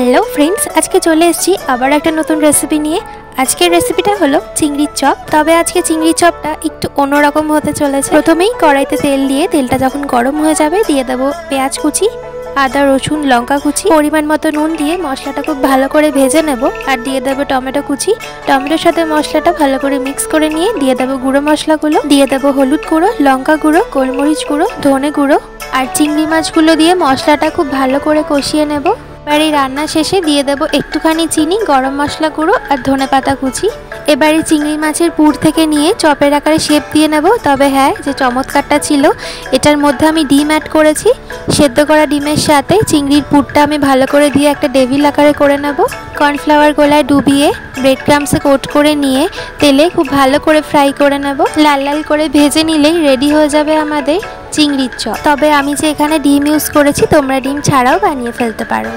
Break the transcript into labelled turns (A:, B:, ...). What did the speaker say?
A: Hello friends, आज के चले एसेছি আবার একটা নতুন রেসিপি নিয়ে। আজকের রেসিপিটা হলো চিংড়ির চপ। তবে আজকে চিংড়ির চপটা একটু অন্যরকম হতে চলেছে। প্রথমেই কড়াইতে তেল দিয়ে তেলটা যখন গরম হয়ে যাবে দিয়ে দেব পেঁয়াজ কুচি, আদা রসুন লঙ্কা কুচি, পরিমাণ মতো নুন দিয়ে মশলাটা খুব ভালো করে ভেজে নেব। আর দিয়ে দেব টমেটো কুচি। টমেটোর সাথে মশলাটা ভালো করে মিক্স করে নিয়ে দিয়ে দেব গুঁড়ো মশলাগুলো, দিয়ে দেব হলুদ গুঁড়ো, লঙ্কা গুঁড়ো, গোলমরিচ গুঁড়ো, ধনে গুঁড়ো আর চিংড়ি মাছগুলো দিয়ে মশলাটা খুব ভালো করে কষিয়ে নেব। এবার এই রান্না শেষে দিয়ে দেব একটুখানি চিনি, গরম মশলা গুঁড়ো আর ধনেপাতা কুচি। এবারে চিংড়ি মাছের পুর থেকে নিয়ে চপের আকারে শেপ দিয়ে নেব। তবে হ্যাঁ, যে চমৎকারটা ছিল এটার মধ্যে আমি ডিম অ্যাড করেছি। সেদ্ধ করা ডিমের সাথে চিংড়ির পুরটা আমি ভালো করে দিয়ে একটা ডেভিল আকারে করে নেব। কর্নফ্লাওয়ার গোলায় ডুবিয়ে ব্রেড ক্রাম্বসে কোট করে নিয়ে তেলে খুব ভালো করে ফ্রাই করে নেব। লাল লাল করে ভেজে নিলেই রেডি হয়ে যাবে আমাদের চিংড়ির চপ। তবে আমি যে এখানে ডিম ইউজ করেছি, তোমরা ডিম ছাড়াও বানিয়ে ফেলতে পারো।